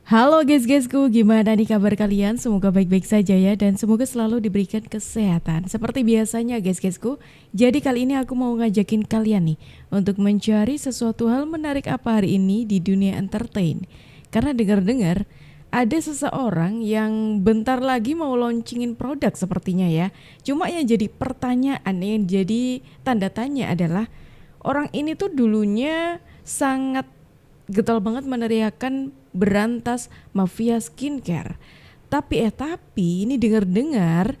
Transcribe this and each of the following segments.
Halo guys-guysku, gimana nih kabar kalian? Semoga baik-baik saja ya dan semoga selalu diberikan kesehatan. Seperti biasanya guys-guysku, jadi kali ini aku mau ngajakin kalian nih untuk mencari sesuatu hal menarik apa hari ini di dunia entertain. Karena dengar-dengar ada seseorang yang bentar lagi mau launchingin produk sepertinya ya. Cuma yang jadi pertanyaan, yang jadi tanda tanya adalah orang ini tuh dulunya sangat getol banget meneriakan berantas mafia skincare. Tapi ini dengar-dengar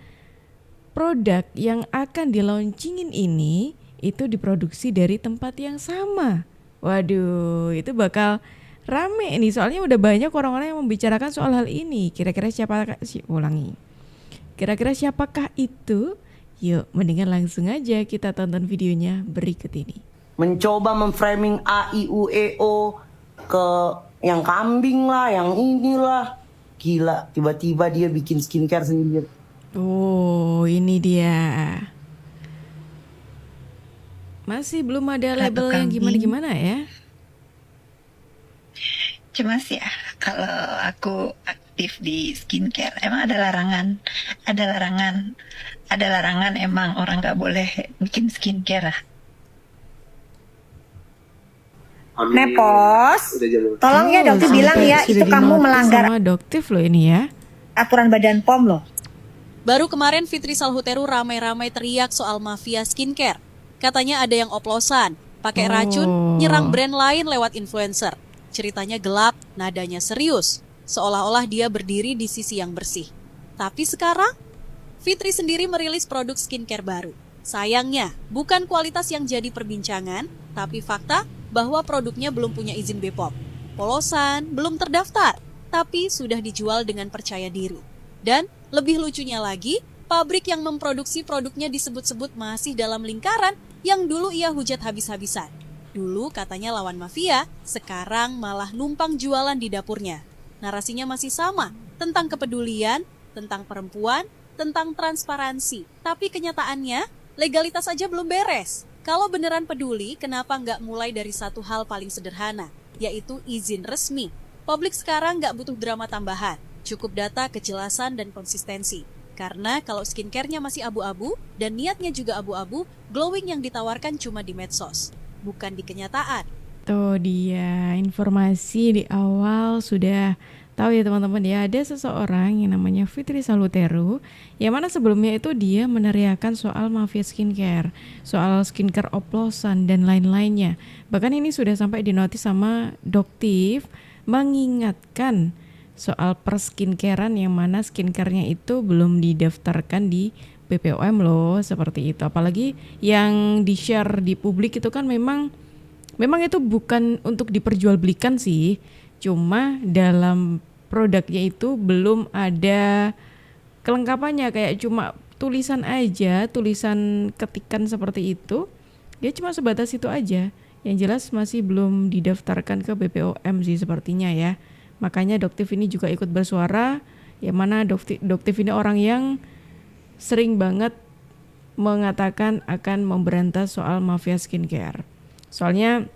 produk yang akan dilaunchingin ini itu diproduksi dari tempat yang sama. Waduh, itu bakal rame nih soalnya udah banyak orang-orang yang membicarakan soal hal ini. Kira-kira siapa ulangi. Kira-kira siapakah itu? Yuk, mendingan langsung aja kita tonton videonya berikut ini. Mencoba memframing A, I, U, E, O ke yang kambing lah, yang inilah. Gila, tiba-tiba dia bikin skincare sendiri. Oh, ini dia. Masih belum ada label yang gimana-gimana ya? Cuma sih ya, kalau aku aktif di skincare, emang ada larangan emang orang nggak boleh bikin skincare lah. Nepos, tolong ya dokter bilang ya itu kamu melanggar sama doktif loh ini ya. aturan Badan POM loh. Baru kemarin Fitri Salhuteru ramai-ramai teriak soal mafia skincare. Katanya ada yang oplosan, pakai racun, nyerang brand lain lewat influencer. Ceritanya gelap, nadanya serius, seolah-olah dia berdiri di sisi yang bersih. Tapi sekarang, Fitri sendiri merilis produk skincare baru. Sayangnya, bukan kualitas yang jadi perbincangan, tapi fakta bahwa produknya belum punya izin BPOM. Polosan, belum terdaftar, tapi sudah dijual dengan percaya diri. Dan lebih lucunya lagi, pabrik yang memproduksi produknya disebut-sebut masih dalam lingkaran yang dulu ia hujat habis-habisan. Dulu katanya lawan mafia, sekarang malah numpang jualan di dapurnya. Narasinya masih sama, tentang kepedulian, tentang perempuan, tentang transparansi. Tapi kenyataannya, legalitas aja belum beres. Kalau beneran peduli, kenapa nggak mulai dari satu hal paling sederhana, yaitu izin resmi. Publik sekarang nggak butuh drama tambahan, cukup data, kejelasan, dan konsistensi. Karena kalau skincare-nya masih abu-abu, dan niatnya juga abu-abu, glowing yang ditawarkan cuma di medsos, bukan di kenyataan. Tuh dia, informasi di awal sudah tahu ya teman-teman ya, ada seseorang yang namanya Fitri Salhuteru yang mana sebelumnya itu dia meneriakan soal mafia skincare, soal skincare oplosan dan lain-lainnya. Bahkan ini sudah sampai dinotis sama Doktif mengingatkan soal perskincarean yang mana skincare-nya itu belum didaftarkan di BPOM loh, seperti itu. Apalagi yang di-share di publik itu kan memang itu bukan untuk diperjualbelikan sih. Cuma dalam produknya itu belum ada kelengkapannya, kayak cuma tulisan aja, tulisan ketikan seperti itu. Dia cuma sebatas itu aja. Yang jelas masih belum didaftarkan ke BPOM sih sepertinya ya. Makanya Doktif ini juga ikut bersuara, yang mana Doktif ini orang yang sering banget mengatakan akan memberantas soal mafia skincare. Soalnya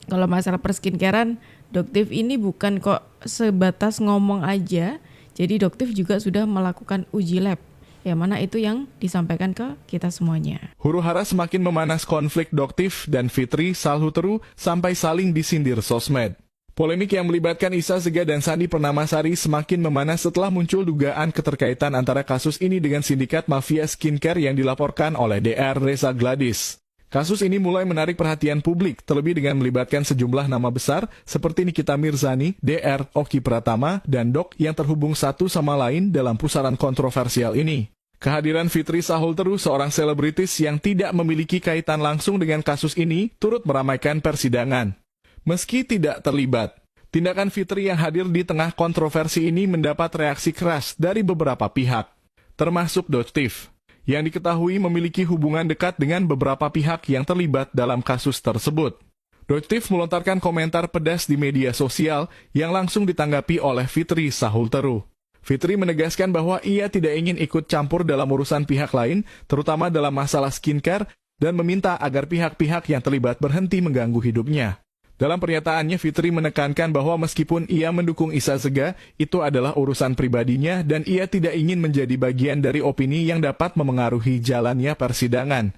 kalau masalah perskincarean, Doktif ini bukan kok sebatas ngomong aja. Jadi Doktif juga sudah melakukan uji lab, yang mana itu yang disampaikan ke kita semuanya. Huru-hara semakin memanas konflik Doktif dan Fitri Salhuteru sampai saling disindir sosmed. Polemik yang melibatkan Isa Sega dan Sandi Pernamasari semakin memanas setelah muncul dugaan keterkaitan antara kasus ini dengan sindikat mafia skincare yang dilaporkan oleh DR Reza Gladys. Kasus ini mulai menarik perhatian publik, terlebih dengan melibatkan sejumlah nama besar seperti Nikita Mirzani, DR, Oki Pratama, dan Dok yang terhubung satu sama lain dalam pusaran kontroversial ini. Kehadiran Fitri Salhuteru, seorang selebritis yang tidak memiliki kaitan langsung dengan kasus ini, turut meramaikan persidangan. Meski tidak terlibat, tindakan Fitri yang hadir di tengah kontroversi ini mendapat reaksi keras dari beberapa pihak, termasuk Doktif, yang diketahui memiliki hubungan dekat dengan beberapa pihak yang terlibat dalam kasus tersebut. Doktif melontarkan komentar pedas di media sosial yang langsung ditanggapi oleh Fitri Salhuteru. Fitri menegaskan bahwa ia tidak ingin ikut campur dalam urusan pihak lain, terutama dalam masalah skincare, dan meminta agar pihak-pihak yang terlibat berhenti mengganggu hidupnya. Dalam pernyataannya, Fitri menekankan bahwa meskipun ia mendukung Isa Sega, itu adalah urusan pribadinya dan ia tidak ingin menjadi bagian dari opini yang dapat memengaruhi jalannya persidangan.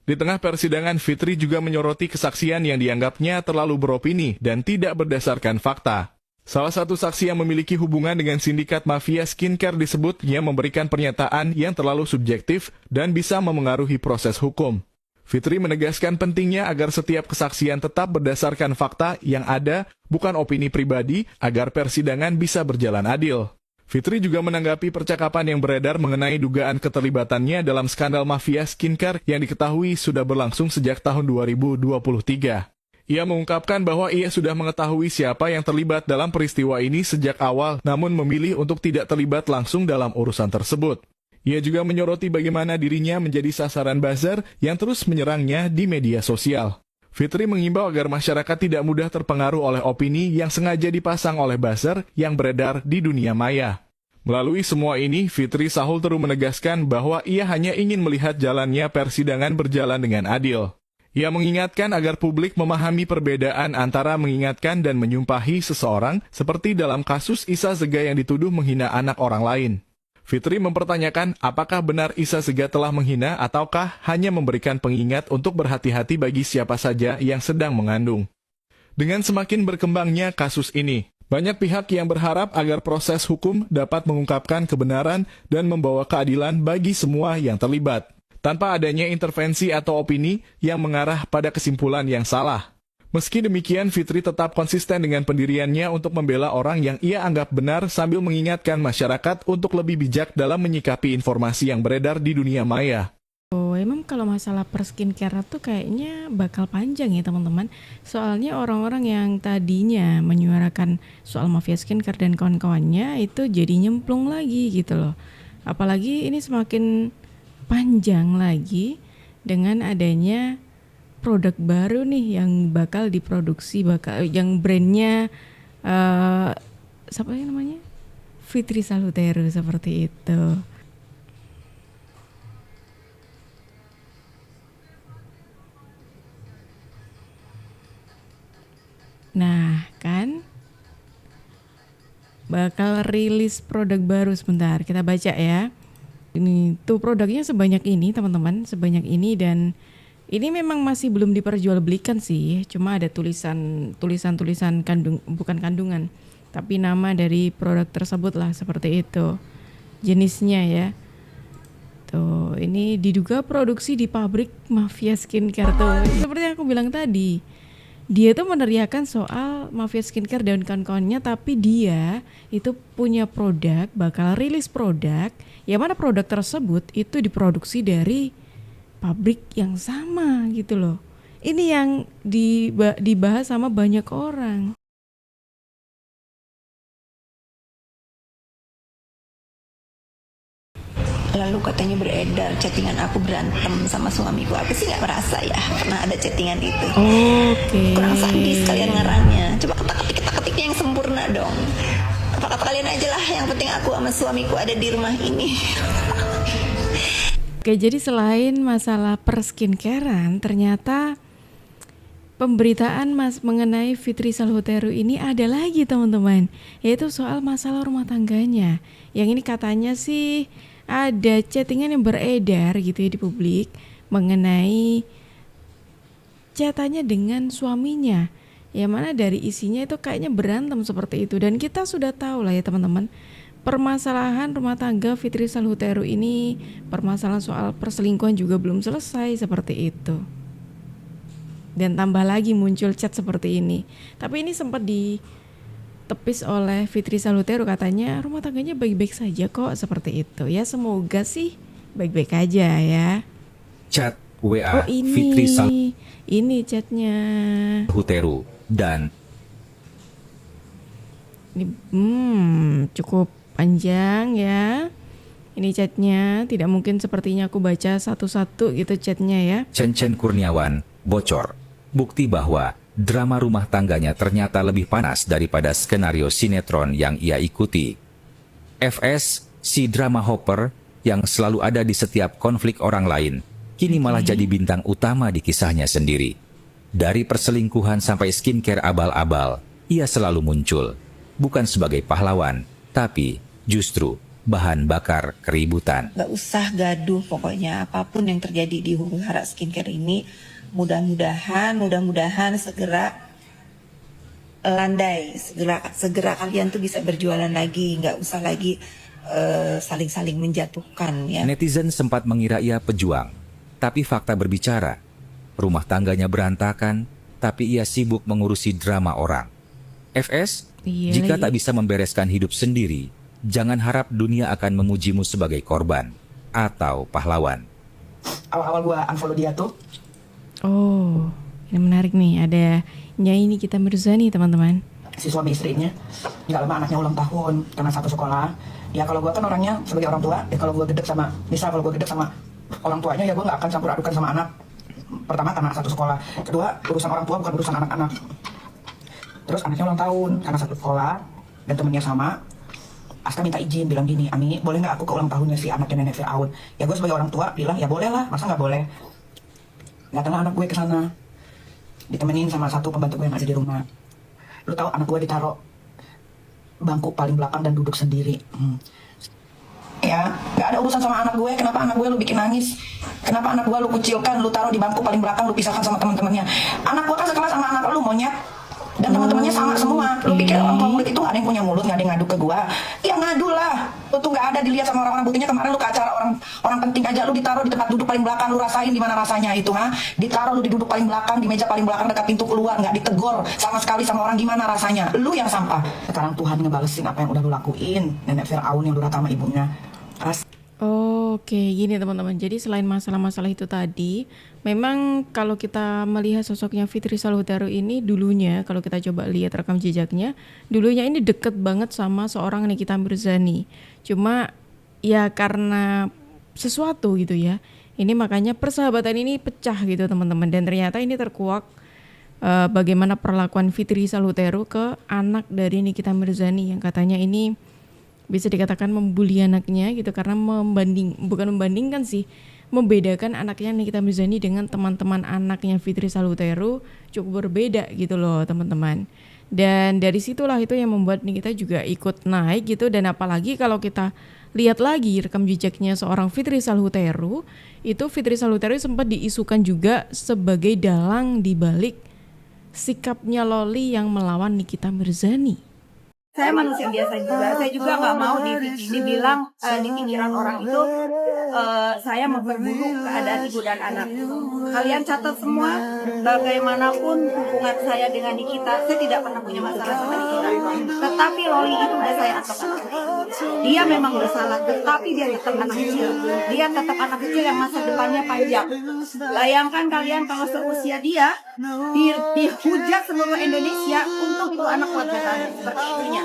Di tengah persidangan, Fitri juga menyoroti kesaksian yang dianggapnya terlalu beropini dan tidak berdasarkan fakta. Salah satu saksi yang memiliki hubungan dengan sindikat mafia skincare disebut ia memberikan pernyataan yang terlalu subjektif dan bisa memengaruhi proses hukum. Fitri menegaskan pentingnya agar setiap kesaksian tetap berdasarkan fakta yang ada, bukan opini pribadi, agar persidangan bisa berjalan adil. Fitri juga menanggapi percakapan yang beredar mengenai dugaan keterlibatannya dalam skandal mafia skincare yang diketahui sudah berlangsung sejak tahun 2023. Ia mengungkapkan bahwa ia sudah mengetahui siapa yang terlibat dalam peristiwa ini sejak awal, namun memilih untuk tidak terlibat langsung dalam urusan tersebut. Ia juga menyoroti bagaimana dirinya menjadi sasaran buzzer yang terus menyerangnya di media sosial. Fitri mengimbau agar masyarakat tidak mudah terpengaruh oleh opini yang sengaja dipasang oleh buzzer yang beredar di dunia maya. Melalui semua ini, Fitri Sahulteru menegaskan bahwa ia hanya ingin melihat jalannya persidangan berjalan dengan adil. Ia mengingatkan agar publik memahami perbedaan antara mengingatkan dan menyumpahi seseorang seperti dalam kasus Isa Sega yang dituduh menghina anak orang lain. Fitri mempertanyakan apakah benar Isa Sega telah menghina ataukah hanya memberikan pengingat untuk berhati-hati bagi siapa saja yang sedang mengandung. Dengan semakin berkembangnya kasus ini, banyak pihak yang berharap agar proses hukum dapat mengungkapkan kebenaran dan membawa keadilan bagi semua yang terlibat, tanpa adanya intervensi atau opini yang mengarah pada kesimpulan yang salah. Meski demikian, Fitri tetap konsisten dengan pendiriannya untuk membela orang yang ia anggap benar sambil mengingatkan masyarakat untuk lebih bijak dalam menyikapi informasi yang beredar di dunia maya. Oh, emang kalau masalah perskincare tuh kayaknya bakal panjang ya teman-teman. Soalnya orang-orang yang tadinya menyuarakan soal mafia skincare dan kawan-kawannya itu jadi nyemplung lagi gitu loh. Apalagi ini semakin panjang lagi dengan adanya produk baru nih yang bakal diproduksi, yang brandnya siapa yang namanya? Fitri Sahulteru seperti itu. Nah, kan bakal rilis produk baru sebentar. Kita baca ya. Ini tuh produknya sebanyak ini teman-teman, sebanyak ini dan ini memang masih belum diperjualbelikan sih, cuma ada tulisan bukan kandungan, tapi nama dari produk tersebut lah seperti itu. Jenisnya ya. Tuh, ini diduga produksi di pabrik mafia skincare tuh. Seperti yang aku bilang tadi. Dia tuh meneriakan soal mafia skincare dan kawan-kawannya, tapi dia itu punya produk, bakal rilis produk, yang mana produk tersebut itu diproduksi dari pabrik yang sama gitu loh. Ini yang dibahas sama banyak orang. Lalu katanya beredar chattingan aku berantem sama suamiku. Aku sih nggak merasa ya pernah ada chattingan itu. Oke. Kurang sadis kalian ngarangnya. Coba ketik-ketiknya yang sempurna dong. Apa kalian aja lah, yang penting aku sama suamiku ada di rumah ini. Oke, jadi selain masalah perskincarean, ternyata pemberitaan mengenai Fitri Sahulteru ini ada lagi teman-teman, yaitu soal masalah rumah tangganya. Yang ini katanya sih ada chattingan yang beredar gitu ya di publik mengenai chatannya dengan suaminya, yang mana dari isinya itu kayaknya berantem seperti itu. Dan kita sudah tahu lah ya teman-teman, permasalahan rumah tangga Fitri Sahulteru ini, permasalahan soal perselingkuhan juga belum selesai seperti itu. Dan tambah lagi muncul chat seperti ini. Tapi ini sempat ditepis oleh Fitri Sahulteru, katanya rumah tangganya baik-baik saja kok seperti itu. Ya semoga sih baik-baik aja ya. Chat WA ini, Fitri ini chatnya Sahulteru dan ini cukup panjang ya. Ini chatnya, tidak mungkin sepertinya aku baca satu-satu gitu chatnya ya. Cencen Kurniawan bocor bukti bahwa drama rumah tangganya ternyata lebih panas daripada skenario sinetron yang ia ikuti. FS, si drama hopper yang selalu ada di setiap konflik orang lain, kini malah jadi bintang utama di kisahnya sendiri. Dari perselingkuhan sampai skincare abal-abal, ia selalu muncul. Bukan sebagai pahlawan, tapi justru bahan bakar keributan. Gak usah gaduh pokoknya, apapun yang terjadi di Huru Hara Skincare ini, mudah-mudahan segera landai, segera kalian tuh bisa berjualan lagi, nggak usah lagi saling-saling menjatuhkan ya. Netizen sempat mengira ia pejuang, tapi fakta berbicara. Rumah tangganya berantakan, tapi ia sibuk mengurusi drama orang. FS, jika tak bisa membereskan hidup sendiri, jangan harap dunia akan memujimu sebagai korban atau pahlawan. Awal-awal gua unfollow dia tuh. Oh, ini menarik nih. Ada Nyai Nikita Mirzani, teman-teman. Si suami istrinya, nggak lama anaknya ulang tahun karena satu sekolah. Ya kalau gua kan orangnya sebagai orang tua, ya kalau gua gedek sama, misal kalau gua gedek sama orang tuanya, ya gua nggak akan campur adukan sama anak. Pertama karena satu sekolah, kedua urusan orang tua bukan urusan anak-anak. Terus anaknya ulang tahun karena satu sekolah dan temennya sama. Aska minta izin, bilang gini, Ami, boleh nggak aku ke ulang tahunnya si anaknya nenek Fir'aun? Ya gue sebagai orang tua bilang, ya boleh lah, masa nggak boleh? Datanglah anak gue ke sana, ditemenin sama satu pembantu gue yang ada di rumah. Lu tahu anak gue ditaruh bangku paling belakang dan duduk sendiri. Ya, nggak ada urusan sama anak gue. Kenapa anak gue lu bikin nangis? Kenapa anak gue lu kucilkan, lu taruh di bangku paling belakang, lu pisahkan sama teman-temannya? Anak gue kan sekelas sama anak lu, monyet. Dan teman-temannya sama semua. Lu pikir orang tua murid itu gak ada yang punya mulut, gak ada yang ngadu ke gua? Ya ngadu lah. Lu tuh gak ada dilihat sama orang-orang. Buktinya kemarin lu ke acara orang penting aja, lu ditaruh di tempat duduk paling belakang. Lu rasain gimana rasanya itu, ha? Ditaruh lu di duduk paling belakang, di meja paling belakang dekat pintu keluar, gak ditegor sama sekali sama orang, gimana rasanya? Lu yang sampah. Sekarang Tuhan ngebalesin apa yang udah lu lakuin. Nenek Fir'aun yang durhaka sama ibunya. Oke, gini teman-teman. Jadi selain masalah-masalah itu tadi, memang kalau kita melihat sosoknya Fitri Salhuteru ini dulunya, kalau kita coba lihat rekam jejaknya, dulunya ini deket banget sama seorang Nikita Mirzani. Cuma ya karena sesuatu gitu ya, ini makanya persahabatan ini pecah gitu teman-teman. Dan ternyata ini terkuak bagaimana perlakuan Fitri Salhuteru ke anak dari Nikita Mirzani yang katanya ini bisa dikatakan membuli anaknya gitu, karena bukan membandingkan sih, membedakan anaknya Nikita Mirzani dengan teman-teman anaknya Fitri Salhuteru cukup berbeda gitu loh teman-teman. Dan dari situlah itu yang membuat Nikita juga ikut naik gitu. Dan apalagi kalau kita lihat lagi rekam jejaknya seorang Fitri Salhuteru, itu Fitri Salhuteru sempat diisukan juga sebagai dalang di balik sikapnya Loli yang melawan Nikita Mirzani. Saya manusia biasa juga. Saya juga nggak mau dibilang di pikiran orang itu saya memperburuk keadaan ibu dan anak. Kalian catat semua, bagaimanapun hubungan saya dengan Nikita, saya tidak pernah punya masalah sama Nikita. Tetapi Loli itu udah saya anggap anak kecil. Dia memang bersalah, tetapi dia tetap anak kecil. Dia tetap anak kecil yang masa depannya panjang. Bayangkan kalian kalau seusia dia dihujat seluruh Indonesia untuk itu anak keluarga saya seperti itunya.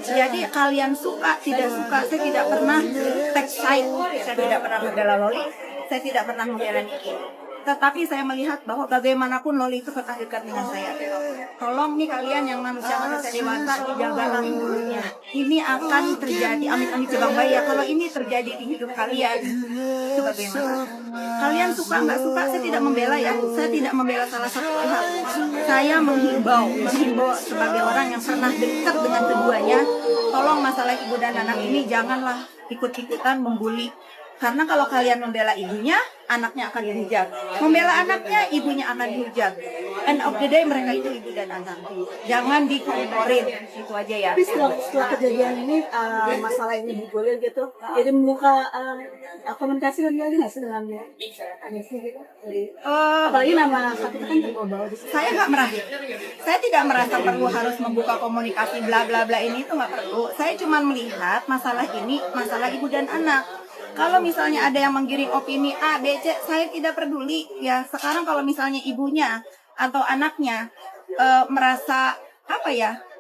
Jadi kalian suka tidak suka, saya tidak pernah take side, saya tidak pernah membela Loli, saya tidak pernah membela Niki. Tetapi saya melihat bahwa bagaimanapun Loli itu pernah dekat dengan saya. Tolong nih kalian yang manusia-manusia dewasa, dijagalah mulutnya. Ini akan terjadi, amit-amit jebang bayi ya, kalau ini terjadi di hidup kalian, itu bagaimana? Kalian suka nggak suka, saya tidak membela ya, saya tidak membela salah satu pihak. Saya menghimbau sebagai orang yang pernah dekat dengan keduanya, tolong masalah ibu dan anak ini janganlah ikut-ikutan membuli. Karena kalau kalian membela ibunya, anaknya akan dihujat. Membela anaknya, ibunya akan dihujat. End of the day mereka itu ibu dan anak. Jangan dikomorin, itu aja ya. Tapi setelah kejadian ini, masalah ini dibully gitu, jadi membuka komunikasi lagi nggak sih dengan Anissa gitu? Apalagi nama satu kan terbawa di sini. Saya nggak merasa, saya tidak merasa perlu harus membuka komunikasi bla bla bla ini, itu nggak perlu. Saya cuma melihat masalah ini, masalah ibu dan anak. Kalau misalnya ada yang menggiring opini A, B, C, saya tidak peduli. Ya sekarang kalau misalnya ibunya atau anaknya merasa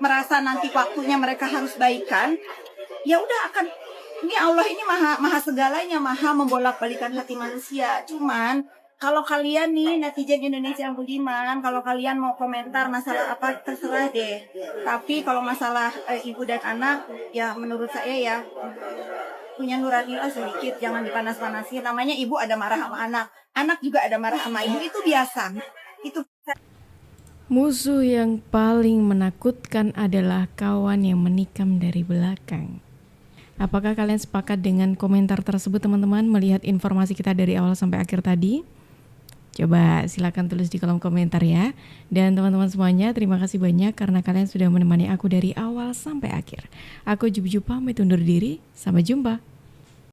merasa nanti waktunya mereka harus baikan, ya udah akan. Ini Allah ini maha segalanya, maha membolak-balikan hati manusia. Cuman kalau kalian nih netizen Indonesia yang budiman, kalau kalian mau komentar masalah apa terserah deh. Tapi kalau masalah ibu dan anak, ya menurut saya ya punya nuranilah sedikit, jangan dipanas-panasin. Namanya ibu ada marah sama anak, anak juga ada marah sama ibu, itu biasa. Itu Musuh yang paling menakutkan adalah kawan yang menikam dari belakang. Apakah kalian sepakat dengan komentar tersebut teman-teman, melihat informasi kita dari awal sampai akhir tadi? Coba silakan tulis di kolom komentar ya. Dan teman-teman semuanya, terima kasih banyak karena kalian sudah menemani aku dari awal sampai akhir. Aku Jup pamit undur diri, sampai jumpa.